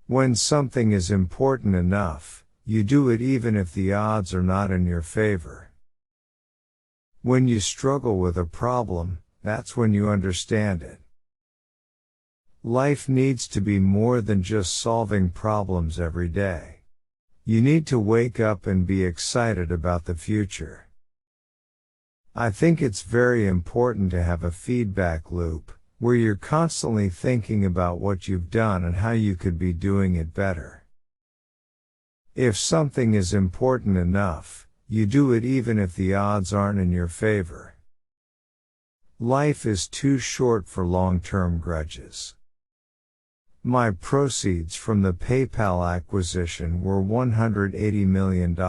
When something is important enough, you do it even if the odds are not in your favor. When you struggle with a problem, that's when you understand it. Life needs to be more than just solving problems every day. You need to wake up and be excited about the future. I think it's very important to have a feedback loop, where you're constantly thinking about what you've done and how you could be doing it better. If something is important enough, you do it even if the odds aren't in your favor. Life is too short for long-term grudges. My proceeds from the PayPal acquisition were $180 million.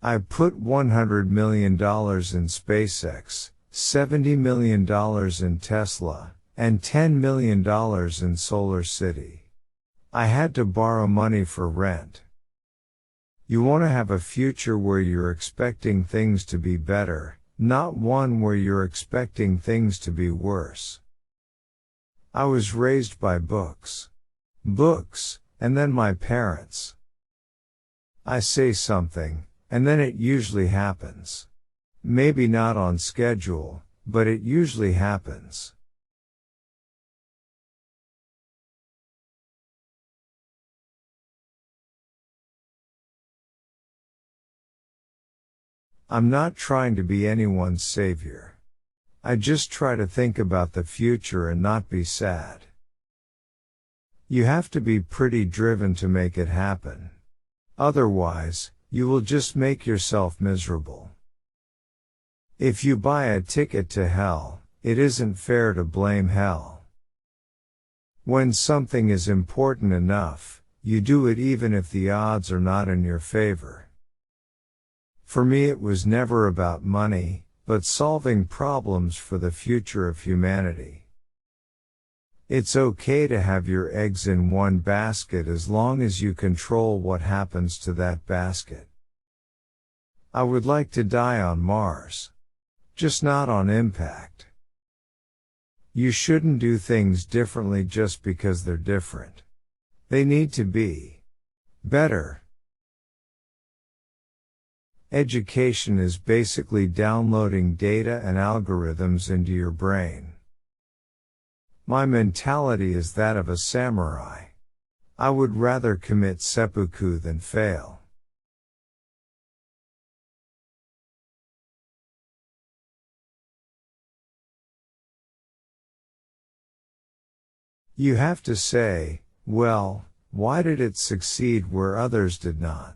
I put $100 million in SpaceX, $70 million in Tesla, and $10 million in Solar City. I had to borrow money for rent. You want to have a future where you're expecting things to be better, not one where you're expecting things to be worse. I was raised by books, and then my parents. I say something, and then it usually happens. Maybe not on schedule, but it usually happens. I'm not trying to be anyone's savior. I just try to think about the future and not be sad. You have to be pretty driven to make it happen. Otherwise, you will just make yourself miserable. If you buy a ticket to hell, it isn't fair to blame hell. When something is important enough, you do it even if the odds are not in your favor. For me, it was never about money, but solving problems for the future of humanity. It's okay to have your eggs in one basket as long as you control what happens to that basket. I would like to die on Mars. Just not on impact. You shouldn't do things differently just because they're different. They need to be better. Education is basically downloading data and algorithms into your brain. My mentality is that of a samurai. I would rather commit seppuku than fail. You have to say, well, why did it succeed where others did not?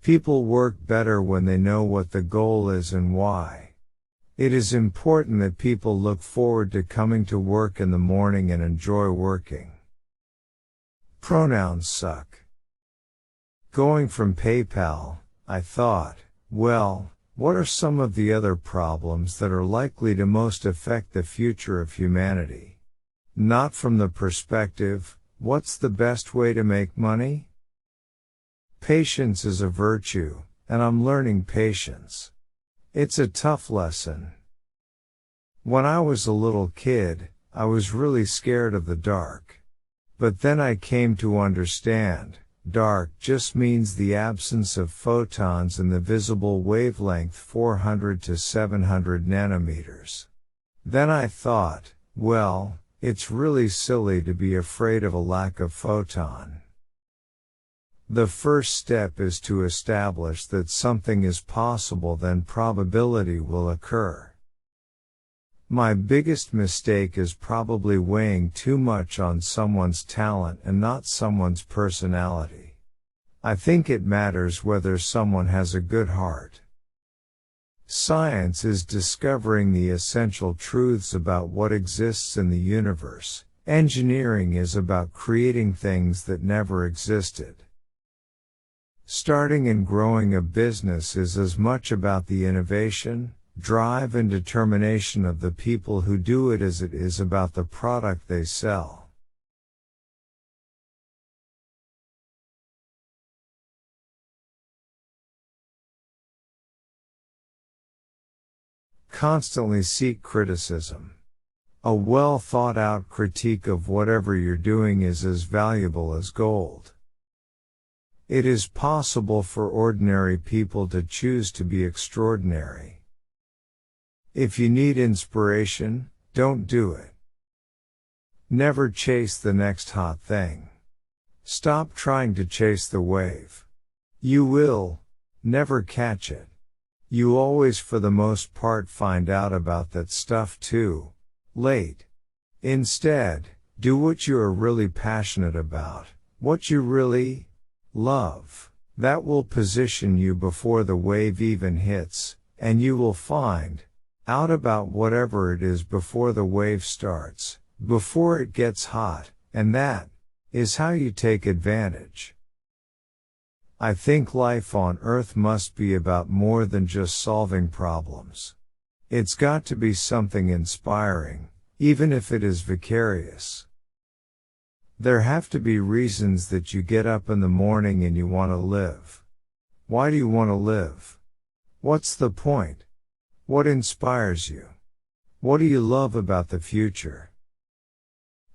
People work better when they know what the goal is and why. It is important that people look forward to coming to work in the morning and enjoy working. Pronouns suck. Going from PayPal, I thought, well, what are some of the other problems that are likely to most affect the future of humanity? Not from the perspective, what's the best way to make money? Patience is a virtue, and I'm learning patience. It's a tough lesson. When I was a little kid, I was really scared of the dark. But then I came to understand, dark just means the absence of photons in the visible wavelength 400 to 700 nanometers. Then I thought, well, it's really silly to be afraid of a lack of photon. The first step is to establish that something is possible, then probability will occur. My biggest mistake is probably weighing too much on someone's talent and not someone's personality. I think it matters whether someone has a good heart. Science is discovering the essential truths about what exists in the universe. Engineering is about creating things that never existed. Starting and growing a business is as much about the innovation, drive and determination of the people who do it as it is about the product they sell. Constantly seek criticism. A well thought out critique of whatever you're doing is as valuable as gold. It is possible for ordinary people to choose to be extraordinary. If you need inspiration, don't do it. Never chase the next hot thing. Stop trying to chase the wave. You will never catch it. You always, for the most part, find out about that stuff too late. Instead, do what you are really passionate about, what you really love. That will position you before the wave even hits, and you will find out about whatever it is before the wave starts, before it gets hot, and that is how you take advantage. I think life on Earth must be about more than just solving problems. It's got to be something inspiring, even if it is vicarious. There have to be reasons that you get up in the morning and you want to live. Why do you want to live? What's the point? What inspires you? What do you love about the future?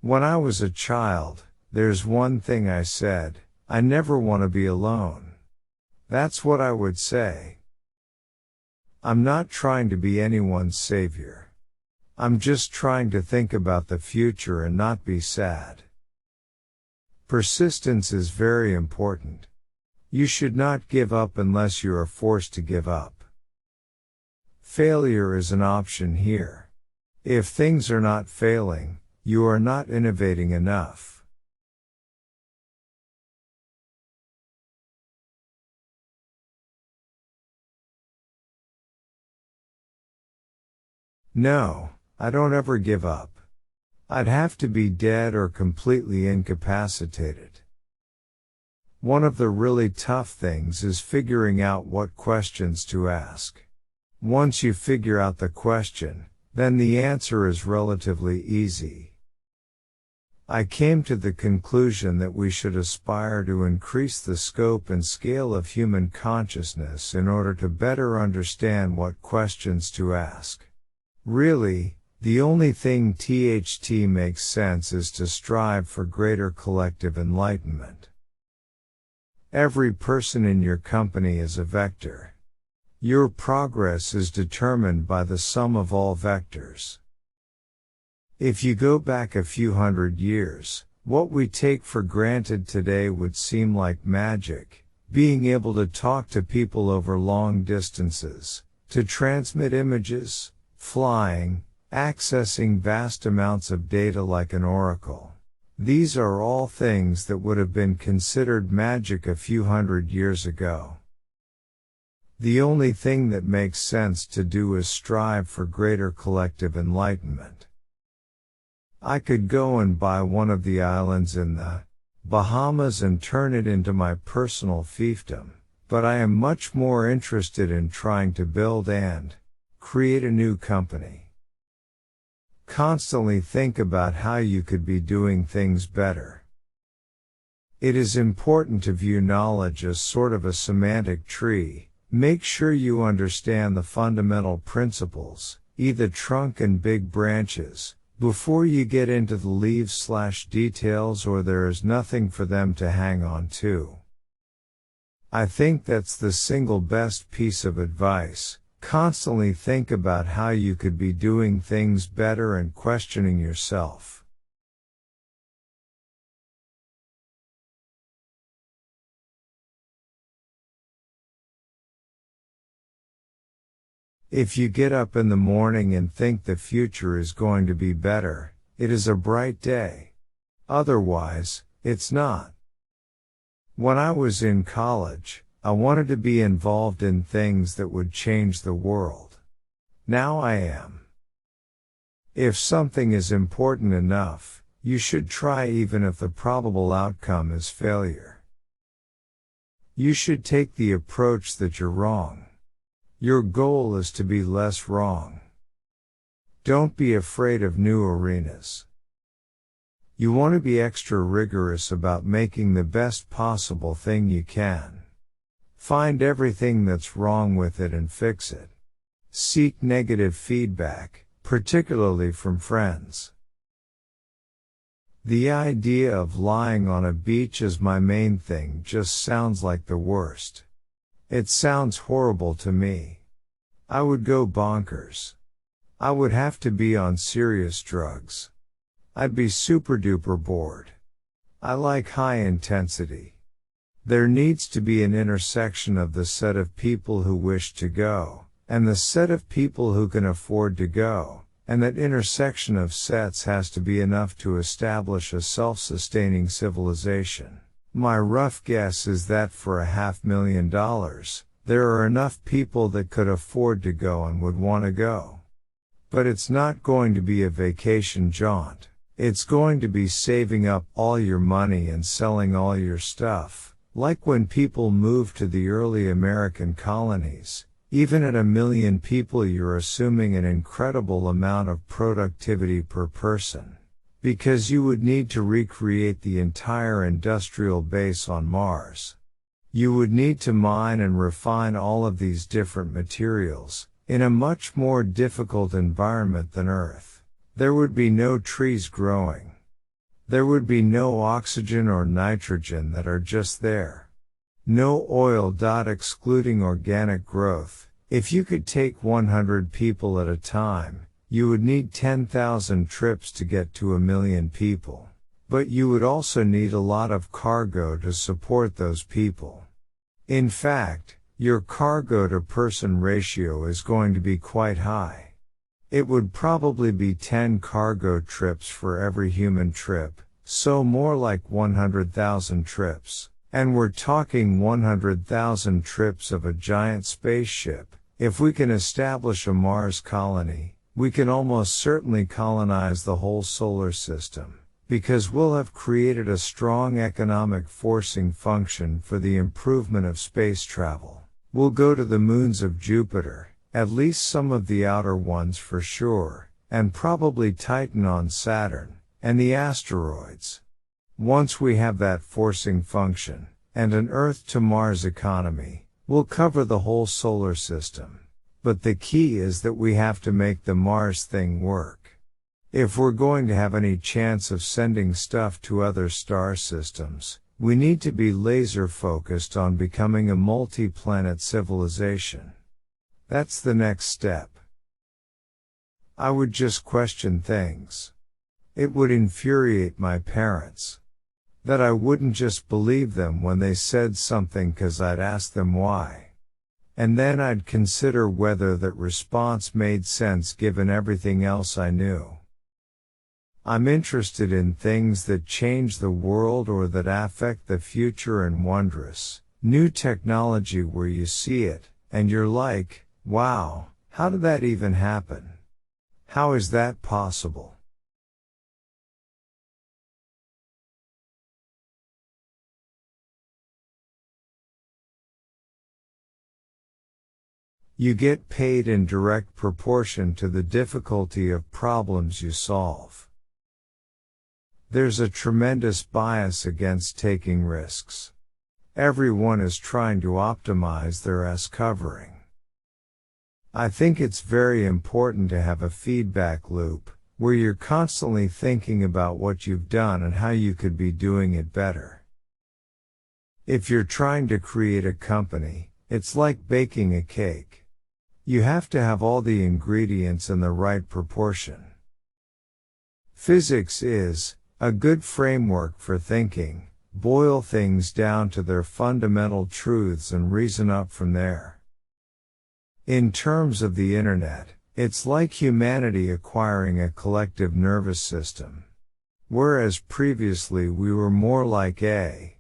When I was a child, there's one thing I said: I never want to be alone. That's what I would say. I'm not trying to be anyone's savior. I'm just trying to think about the future and not be sad. Persistence is very important. You should not give up unless you are forced to give up. Failure is an option here. If things are not failing, you are not innovating enough. No, I don't ever give up. I'd have to be dead or completely incapacitated. One of the really tough things is figuring out what questions to ask. Once you figure out the question, then the answer is relatively easy. I came to the conclusion that we should aspire to increase the scope and scale of human consciousness in order to better understand what questions to ask. Really, the only thing THT makes sense is to strive for greater collective enlightenment. Every person in your company is a vector. Your progress is determined by the sum of all vectors. If you go back a few hundred years, what we take for granted today would seem like magic: being able to talk to people over long distances, to transmit images, flying, accessing vast amounts of data like an oracle. These are all things that would have been considered magic a few hundred years ago. The only thing that makes sense to do is strive for greater collective enlightenment. I could go and buy one of the islands in the Bahamas and turn it into my personal fiefdom, but I am much more interested in trying to build and create a new company. Constantly think about how you could be doing things better. It is important to view knowledge as sort of a semantic tree. Make sure you understand the fundamental principles, the trunk and big branches, before you get into the leaves/details, or there is nothing for them to hang on to. I think that's the single best piece of advice. Constantly think about how you could be doing things better and questioning yourself. If you get up in the morning and think the future is going to be better, it is a bright day. Otherwise, it's not. When I was in college, I wanted to be involved in things that would change the world. Now I am. If something is important enough, you should try even if the probable outcome is failure. You should take the approach that you're wrong. Your goal is to be less wrong. Don't be afraid of new arenas. You want to be extra rigorous about making the best possible thing you can. Find everything that's wrong with it and fix it. Seek negative feedback, particularly from friends. The idea of lying on a beach as my main thing just sounds like the worst. It sounds horrible to me. I would go bonkers. I would have to be on serious drugs. I'd be super duper bored. I like high intensity. There needs to be an intersection of the set of people who wish to go, and the set of people who can afford to go, and that intersection of sets has to be enough to establish a self-sustaining civilization. My rough guess is that for $500,000, there are enough people that could afford to go and would want to go. But it's not going to be a vacation jaunt. It's going to be saving up all your money and selling all your stuff. Like when people moved to the early American colonies, even at 1 million people you're assuming an incredible amount of productivity per person. Because you would need to recreate the entire industrial base on Mars. You would need to mine and refine all of these different materials, in a much more difficult environment than Earth. There would be no trees growing. There would be no oxygen or nitrogen that are just there. No oil. Excluding organic growth. If you could take 100 people at a time, you would need 10,000 trips to get to 1 million people. But you would also need a lot of cargo to support those people. In fact, your cargo to person ratio is going to be quite high. It would probably be 10 cargo trips for every human trip, so more like 100,000 trips. And we're talking 100,000 trips of a giant spaceship. If we can establish a Mars colony, we can almost certainly colonize the whole solar system, because we'll have created a strong economic forcing function for the improvement of space travel. We'll go to the moons of Jupiter, at least some of the outer ones for sure, and probably Titan on Saturn, and the asteroids. Once we have that forcing function, and an Earth to Mars economy, we'll cover the whole solar system. But the key is that we have to make the Mars thing work. If we're going to have any chance of sending stuff to other star systems, we need to be laser focused on becoming a multi-planet civilization. That's the next step. I would just question things. It would infuriate my parents. That I wouldn't just believe them when they said something 'cause I'd ask them why. And then I'd consider whether that response made sense given everything else I knew. I'm interested in things that change the world or that affect the future and wondrous, new technology where you see it, and you're like, wow, how did that even happen? How is that possible? You get paid in direct proportion to the difficulty of problems you solve. There's a tremendous bias against taking risks. Everyone is trying to optimize their S covering. I think it's very important to have a feedback loop, where you're constantly thinking about what you've done and how you could be doing it better. If you're trying to create a company, it's like baking a cake. You have to have all the ingredients in the right proportion. Physics is a good framework for thinking. Boil things down to their fundamental truths and reason up from there. In terms of the internet, it's like humanity acquiring a collective nervous system. Whereas previously we were more like a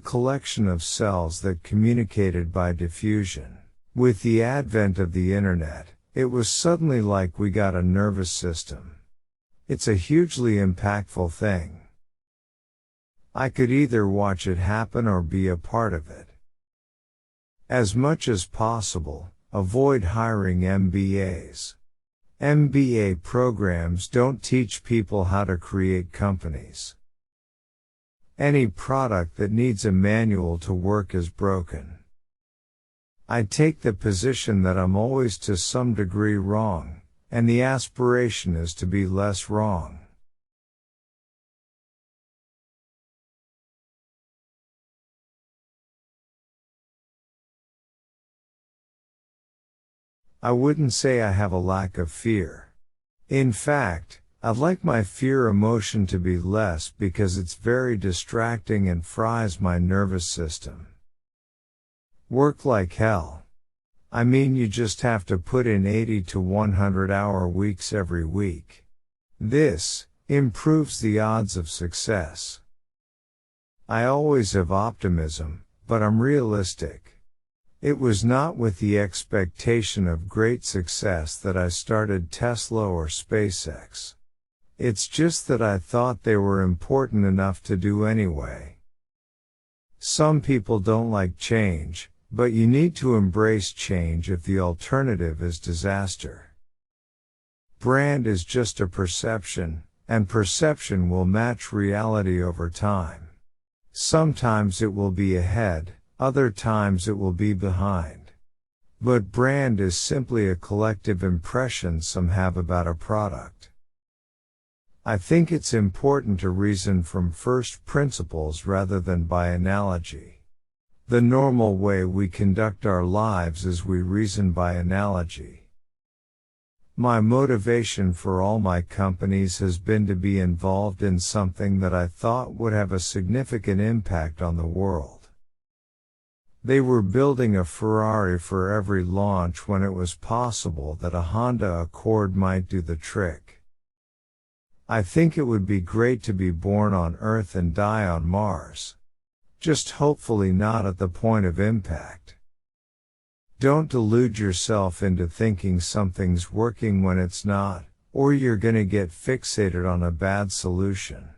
collection of cells that communicated by diffusion. With the advent of the internet, it was suddenly like we got a nervous system. It's a hugely impactful thing. I could either watch it happen or be a part of it. As much as possible, avoid hiring MBAs. MBA programs don't teach people how to create companies. Any product that needs a manual to work is broken. I take the position that I'm always to some degree wrong, and the aspiration is to be less wrong. I wouldn't say I have a lack of fear. In fact, I'd like my fear emotion to be less because it's very distracting and fries my nervous system. Work like hell. I mean, you just have to put in 80 to 100-hour weeks every week. This improves the odds of success. I always have optimism, but I'm realistic. It was not with the expectation of great success that I started Tesla or SpaceX. It's just that I thought they were important enough to do anyway. Some people don't like change, but you need to embrace change if the alternative is disaster. Brand is just a perception, and perception will match reality over time. Sometimes it will be ahead, other times it will be behind. But brand is simply a collective impression some have about a product. I think it's important to reason from first principles rather than by analogy. The normal way we conduct our lives is we reason by analogy. My motivation for all my companies has been to be involved in something that I thought would have a significant impact on the world. They were building a Ferrari for every launch when it was possible that a Honda Accord might do the trick. I think it would be great to be born on Earth and die on Mars. Just hopefully not at the point of impact. Don't delude yourself into thinking something's working when it's not, or you're gonna get fixated on a bad solution.